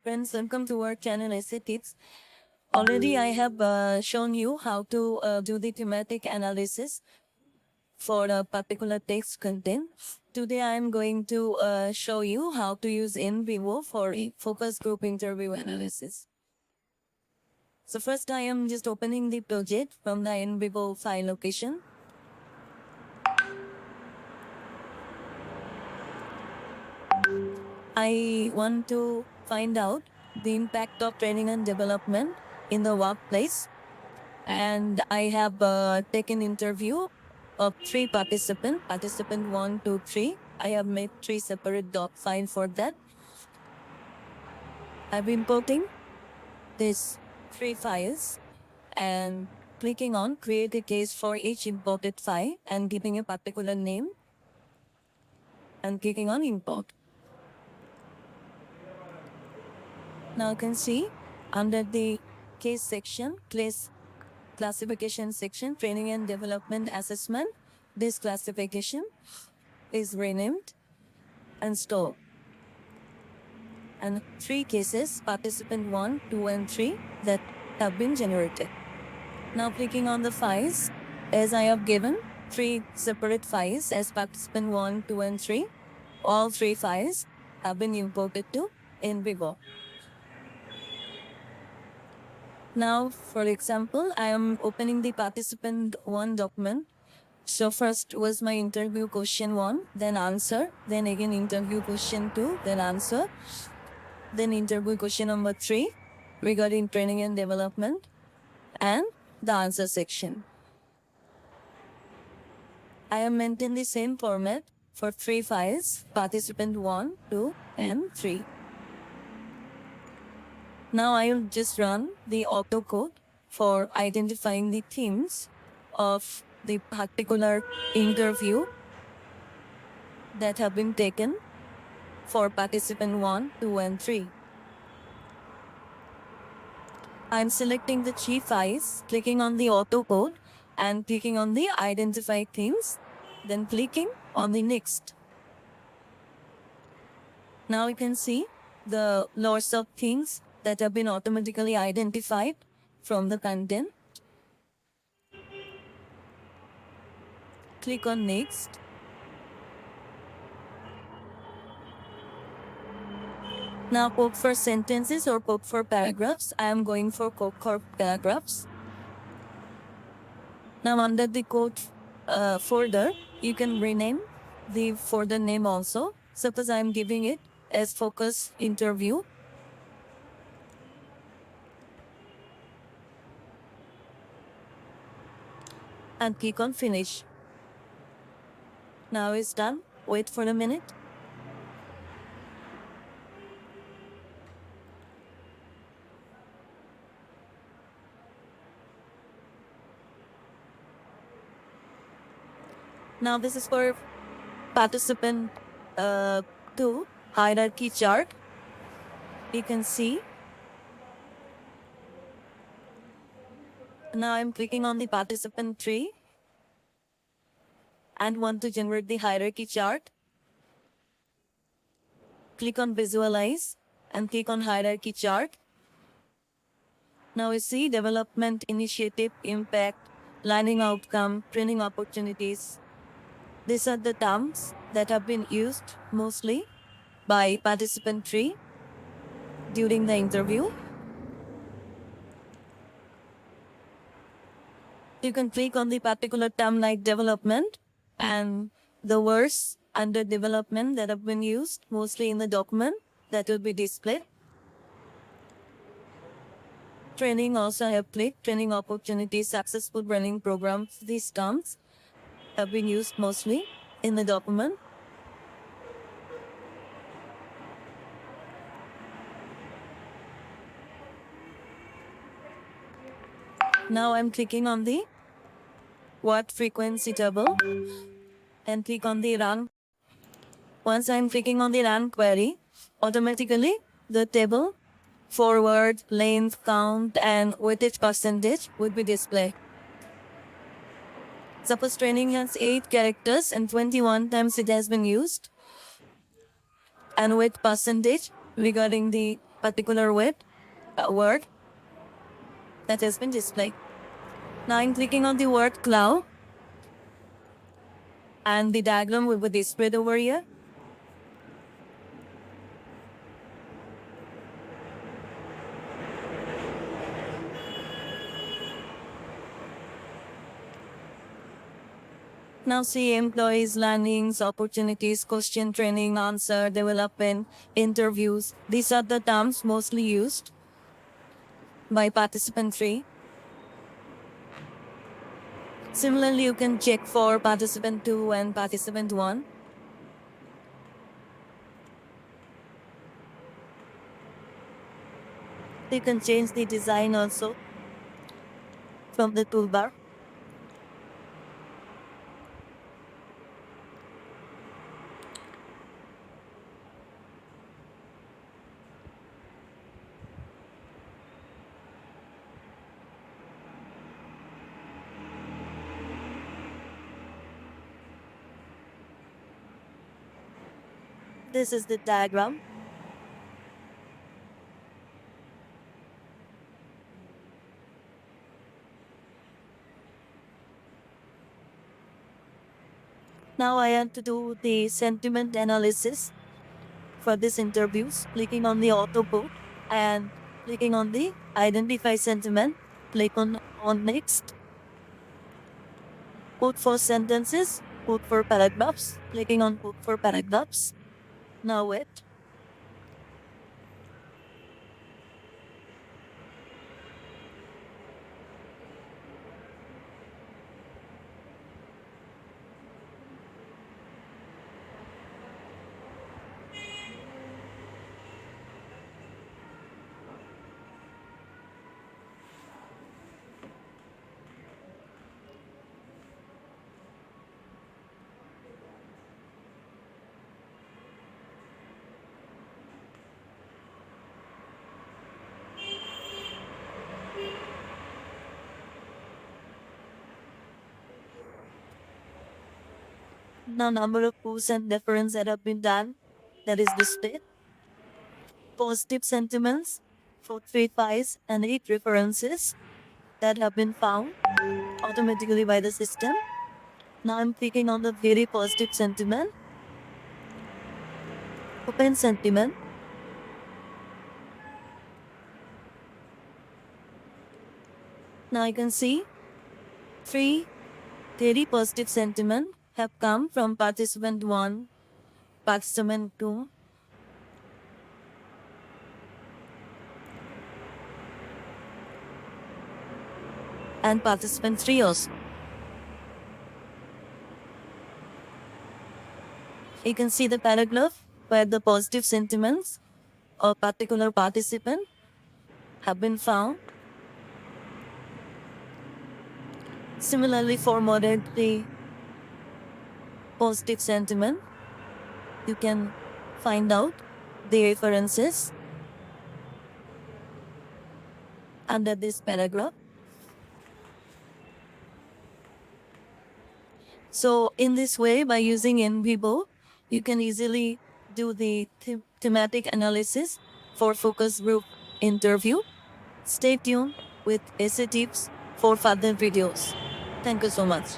Friends, welcome to our channel Essay Tips. Already I have shown you how to do the thematic analysis for a particular text content. Today I am going to show you how to use NVivo for a focus group interview analysis. So first I am just opening the project from the NVivo file location. I want to find out the impact of training and development in the workplace. And I have taken interview of 3 participants, participant 1, 2, 3. I have made 3 separate doc files for that. I'm importing these 3 files and clicking on create a case for each imported file and giving a particular name and clicking on import. Now you can see under the case section, classification section, training and development assessment, this classification is renamed and stored. And 3 cases, participant 1, 2, and 3, that have been generated. Now clicking on the files, as I have given 3 separate files as participant 1, 2, and 3, all 3 files have been imported to NVivo. Now, for example, I am opening the participant 1 document. So first was my interview question 1, then answer, then again interview question 2, then answer, then interview question number 3 regarding training and development, and the answer section. I have maintained the same format for 3 files, participant 1, 2, and 3. Now I will just run the autocode for identifying the themes of the particular interview that have been taken for participant 1, 2, and 3. I'm selecting the 3 files, clicking on the autocode and clicking on the identify themes, then clicking on the next. Now you can see the lots of things that have been automatically identified from the content. Click on next. Now poke for sentences or poke for paragraphs. I am going for poke for paragraphs. Now under the code folder, you can rename the folder name also. Suppose I am giving it as focus interview. And click on finish. Now it's done. Wait for a minute. Now this is for participant 2 hierarchy chart. You can see. Now I'm clicking on the participant 3 and want to generate the hierarchy chart. Click on visualize and click on hierarchy chart. Now we see development initiative, impact, learning outcome, training opportunities. These are the terms that have been used mostly by participant 3 during the interview. You can click on the particular term like development and the words under development that have been used mostly in the document that will be displayed. Training also I have clicked, training opportunities, successful training programs. These terms have been used mostly in the document. Now I'm clicking on the word frequency table and click on the run. Once I'm clicking on the run query, automatically the table, forward, length, count, and weightage percentage would be displayed. Suppose training has 8 characters and 21 times it has been used. And weight percentage regarding the particular word that has been displayed. Now I'm clicking on the word cloud, and the diagram will be displayed over here. Now see employees, learnings, opportunities, question, training, answer, development, interviews. These are the terms mostly used by participant 3. Similarly, you can check for participant 2 and participant 1. You can change the design also from the toolbar. This is the diagram. Now I have to do the sentiment analysis for this interviews. Clicking on the auto book and clicking on the identify sentiment. Click on next. Code for sentences, code for paragraphs. Clicking on code for paragraphs. Now wait. Now number of posts and reference that have been done, that is displayed. Positive sentiments, 4 5 and 8 references that have been found automatically by the system. Now I'm clicking on the very positive sentiment. Open sentiment. Now I can see 3 very positive sentiment have come from participant 1, participant 2, and participant 3 also. You can see the paragraph where the positive sentiments of particular participant have been found. Similarly, for moderately positive sentiment, you can find out the references under this paragraph. So in this way, by using NVivo, you can easily do the thematic analysis for focus group interview. Stay tuned with essay tips for further videos. Thank you so much.